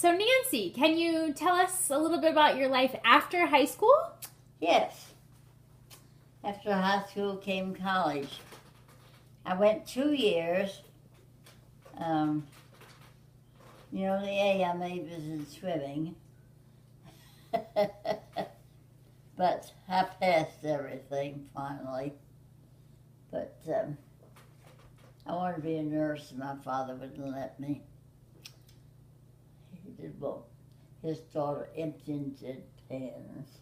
So Nancy, can you tell us a little bit about your life after high school? Yes. After high school came college. I went 2 years. The A I made was in swimming. But I passed everything finally. But I wanted to be a nurse, and my father wouldn't let me. He did want his daughter emptying pens.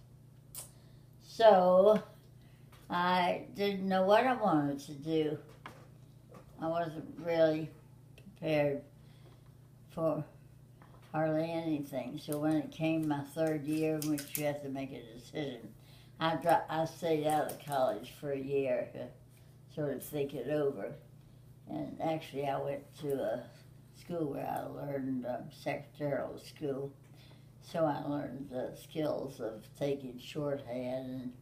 So I didn't know what I wanted to do. I wasn't really prepared for hardly anything. So when it came my third year, in which you have to make a decision, I stayed out of college for a year to sort of think it over. And actually, I went to a school where I learned secretarial school. So I learned the skills of taking shorthand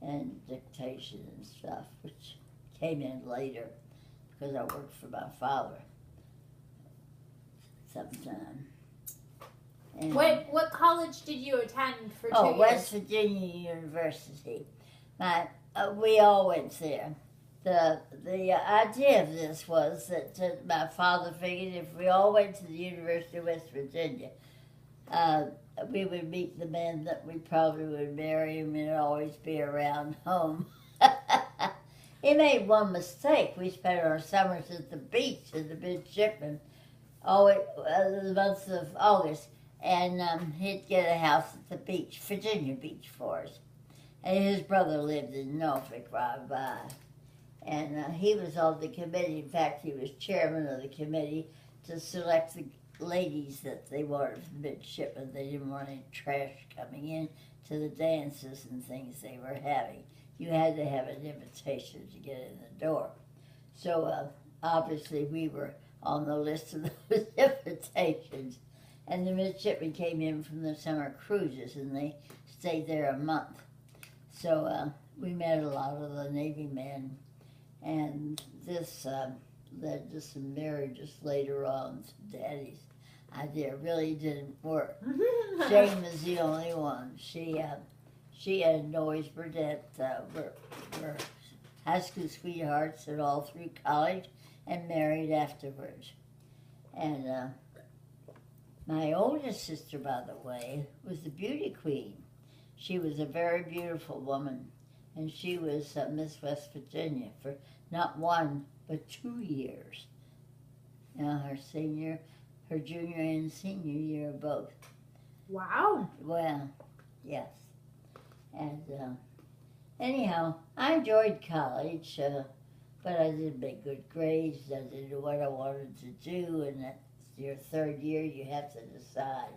and dictation and stuff, which came in later because I worked for my father sometime. And what college did you attend for 2 years? West Virginia University. We all went there. The idea of this was that my father figured if we all went to the University of West Virginia, we would meet the men that we probably would marry, and we'd always be around home. He made one mistake. We spent our summers at the beach in the midshipman, the month of August, and he'd get a house at the beach, Virginia Beach, for us. And his brother lived in Norfolk right by. And he was on the committee. In fact, he was chairman of the committee to select the ladies that they wanted for midshipmen. They didn't want any trash coming in to the dances and things they were having. You had to have an invitation to get in the door. So obviously we were on the list of those invitations. And the midshipmen came in from the summer cruises, and they stayed there a month. So we met a lot of the Navy men, and this led to some marriages later on. Daddy's idea really didn't work. Jane was the only one. She and Noyes Burdett were high school sweethearts and all through college, and married afterwards. And my oldest sister, by the way, was the beauty queen. She was a very beautiful woman, and she was Miss West Virginia for not 1, but 2 years. Her junior and senior year both. Wow. Well, yes. And anyhow, I enjoyed college, but I didn't make good grades. I didn't know what I wanted to do, and that's your third year, you have to decide.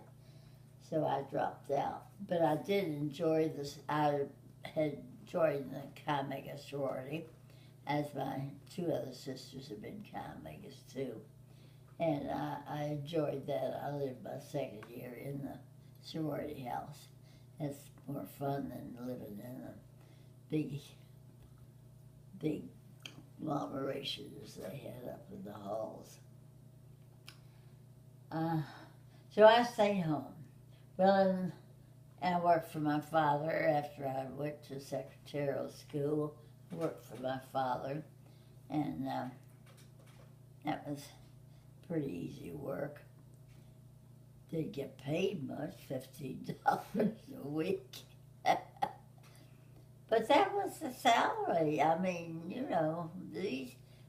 So I dropped out. But I did enjoy this. I had joined the Chi Mega sorority, as my 2 other sisters have been Chi Megas too. And I enjoyed that. I lived my second year in the sorority house. It's more fun than living in a big agglomerations they had up in the halls. So I stayed home. Well, and I worked for my father after I went to secretarial school. I worked for my father, and that was pretty easy work. Didn't get paid much, $15 a week. But that was the salary. I mean,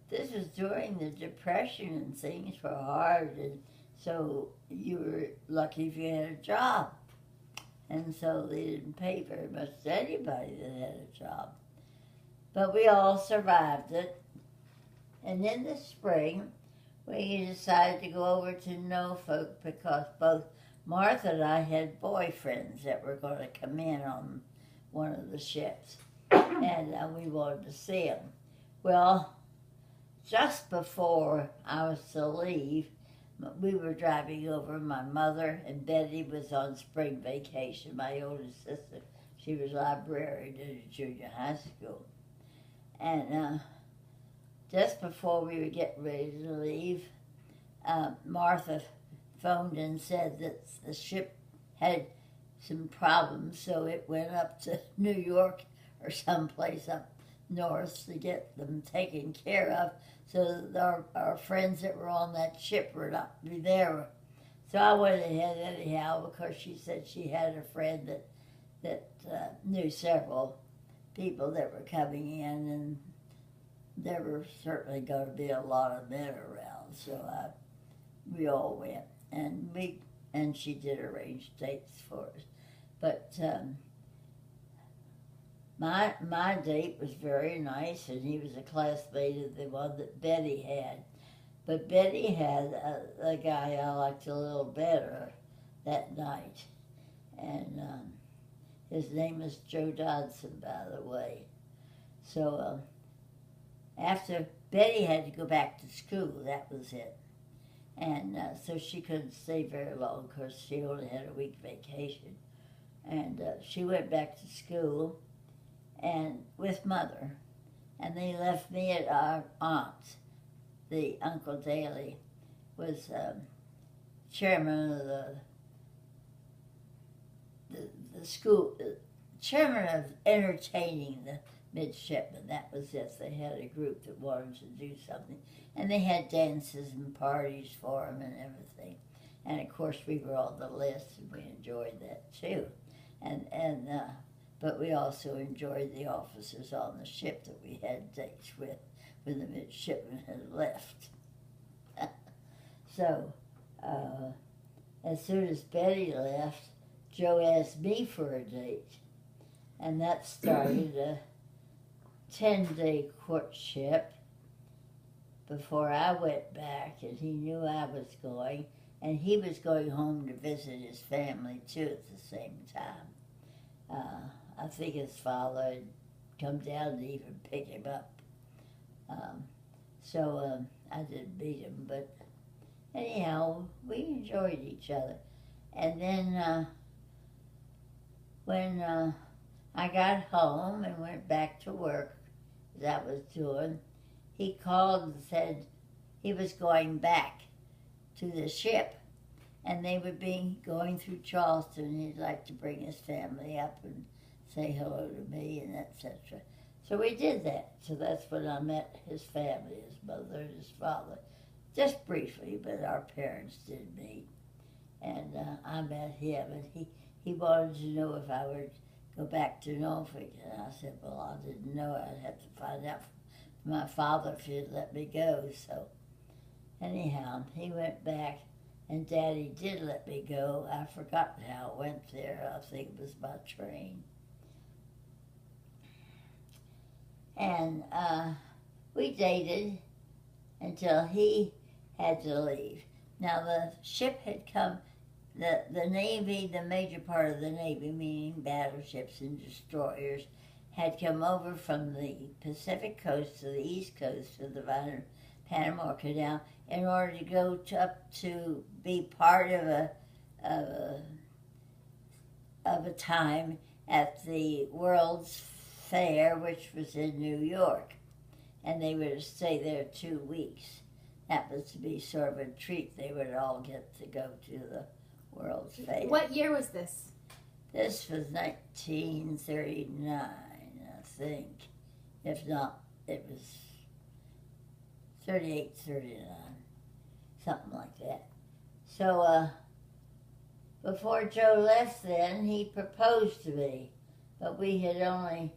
this was during the Depression, and things were hard, and so you were lucky if you had a job. And so they didn't pay very much to anybody that had a job. But we all survived it. And in the spring, we decided to go over to Norfolk because both Martha and I had boyfriends that were going to come in on one of the ships. And we wanted to see them. Well, just before I was to leave, we were driving over. My mother and Betty was on spring vacation. My oldest sister, she was librarian at a junior high school. And just before we were getting ready to leave, Martha phoned and said that the ship had some problems, so it went up to New York or someplace up north to get them taken care of, so that our friends that were on that ship were not be there. So I went ahead anyhow, because she said she had a friend that knew several people that were coming in, and there were certainly going to be a lot of men around. So we all went, and she did arrange dates for us. But my date was very nice, and he was a classmate of the one that Betty had. But Betty had a guy I liked a little better that night, and his name is Joe Dodson, by the way. So after Betty had to go back to school, that was it. And so she couldn't stay very long, because she only had a week vacation. And she went back to school and with Mother, and they left me at our aunt's. The Uncle Daly was chairman of the school, chairman of entertaining the midshipmen. That was it. They had a group that wanted to do something, and they had dances and parties for them and everything. And of course, we were on the list, and we enjoyed that too. But we also enjoyed the officers on the ship that we had dates with, when the midshipmen had left. So, as soon as Betty left, Joe asked me for a date, and that started a 10-day courtship before I went back, and he knew I was going, and he was going home to visit his family too at the same time. I think his father had come down to even pick him up. So I didn't meet him, but anyhow, we enjoyed each other. And then when I got home and went back to work, as I was doing, he called and said he was going back to the ship, and they would be going through Charleston. He'd like to bring his family up and say hello to me, and etc. So we did that. So that's when I met his family, his mother and his father. Just briefly, but our parents did meet. And I met him, and he wanted to know if I would go back to Norfolk. And I said, well, I didn't know. I'd have to find out from my father if he'd let me go. So anyhow, he went back, and Daddy did let me go. I've forgotten how it went there. I think it was by train. And we dated until he had to leave. Now, the ship had come, the Navy, the major part of the Navy, meaning battleships and destroyers, had come over from the Pacific coast to the East Coast to the Panama Canal in order to go up to be part of a time at the World's Fair, which was in New York, and they were to stay there 2 weeks. That was to be sort of a treat. They would all get to go to the World's Fair. What year was this? This was 1939, I think. If not, it was 38, 39, something like that. So before Joe left then, he proposed to me, but we had only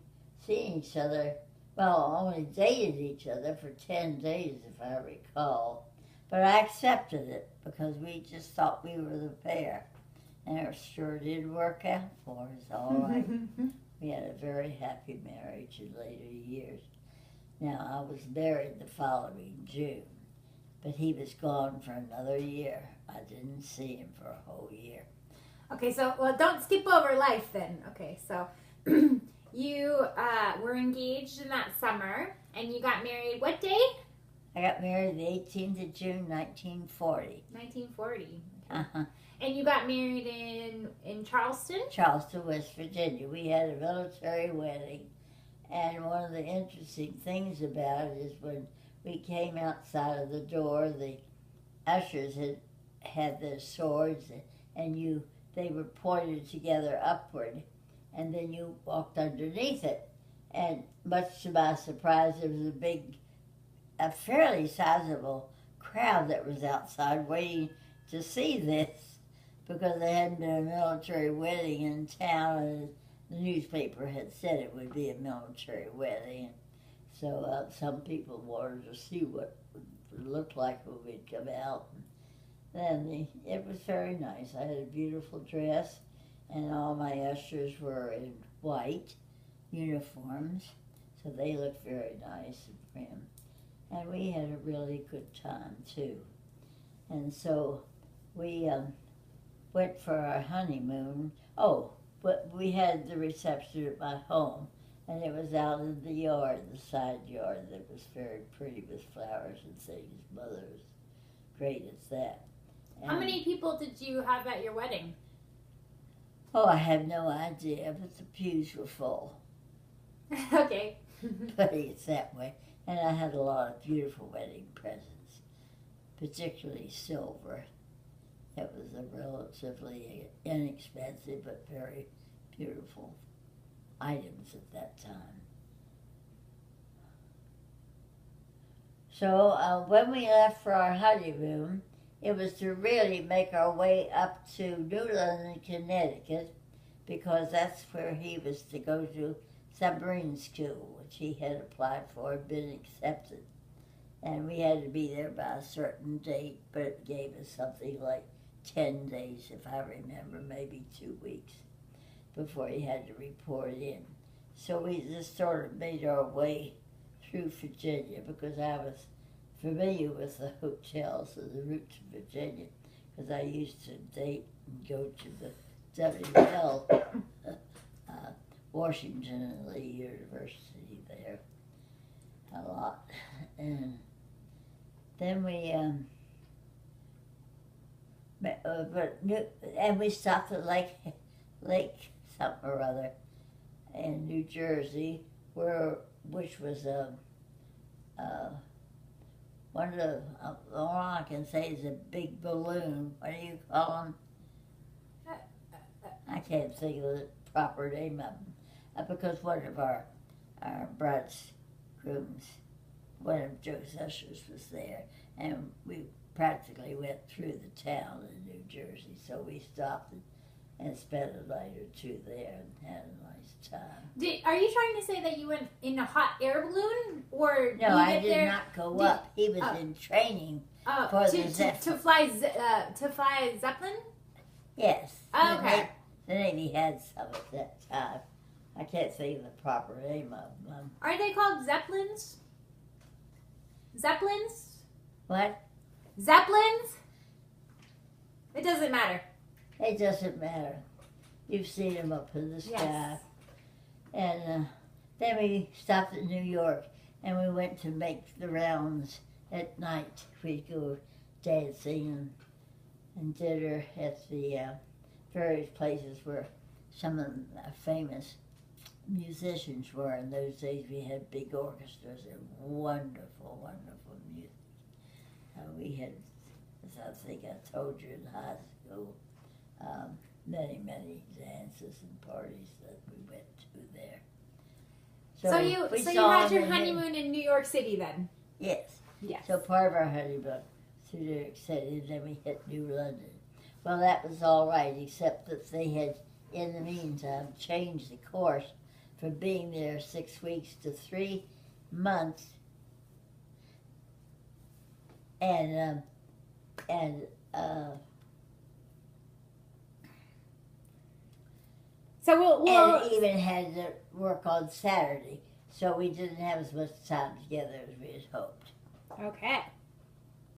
seen each other, well, only dated each other for 10 days, if I recall. But I accepted it because we just thought we were the pair. And it sure did work out for us, all right. We had a very happy marriage in later years. Now, I was married the following June, but he was gone for another year. I didn't see him for a whole year. Okay, so, well, don't skip over life then. Okay, so you were engaged in that summer, and you got married what day? I got married the 18th of June, 1940. 1940. Okay. Uh-huh. And you got married in Charleston? Charleston, West Virginia. We had a military wedding, and one of the interesting things about it is when we came outside of the door, the ushers had had their swords, and they were pointed together upward, and then you walked underneath it. And much to my surprise, there was a fairly sizable crowd that was outside waiting to see this, because there hadn't been a military wedding in town, and the newspaper had said it would be a military wedding. So some people wanted to see what it looked like when we'd come out. And then it was very nice. I had a beautiful dress, and all my ushers were in white uniforms, so they looked very nice and prim. And we had a really good time, too. And so we went for our honeymoon. Oh, but we had the reception at my home, and it was out in the yard, the side yard, that was very pretty with flowers and things. Mother was great at that. And how many people did you have at your wedding? Oh, I have no idea, but the pews were full. Okay. Putting it that way. And I had a lot of beautiful wedding presents, particularly silver. It was a relatively inexpensive but very beautiful items at that time. So when we left for our honeymoon, it was to really make our way up to New London, Connecticut, because that's where he was to go to submarine school, which he had applied for and been accepted. And we had to be there by a certain date, but it gave us something like 10 days, if I remember, maybe 2 weeks, before he had to report in. So we just sort of made our way through Virginia, because I was familiar with the hotels and the route to Virginia, because I used to date and go to the WL, Washington and Lee University there a lot. And then we stopped at Lake something or other in New Jersey, which was one of the, all I can say is a big balloon. What do you call them? I can't think of the proper name of them. Because one of our bridegrooms, one of Joe's ushers was there, and we practically went through the town in New Jersey, so we stopped and spent a night or two there and had a nice time. Are you trying to say that you went in a hot air balloon, or no? I did not go up. He was in training for the Zeppelin. To fly Zeppelin. Yes. Oh, okay. The Navy had some at that time. I can't think of the proper name of them. Are they called Zeppelins? Zeppelins? What? Zeppelins? It doesn't matter. It doesn't matter. You've seen them up in the sky. Yes. And then we stopped at New York, and we went to make the rounds at night. We'd go dancing and dinner at the various places where some of the famous musicians were. In those days, we had big orchestras and wonderful, wonderful music. We had, as I think I told you in high school, many, many dances and parties that we went to there. So you had your honeymoon in New York City then? Yes. Yes. So part of our honeymoon to New York City, and then we hit New London. Well, that was all right, except that they had, in the meantime, changed the course from being there 6 weeks to 3 months, and so and even had to work on Saturday, so we didn't have as much time together as we had hoped. Okay.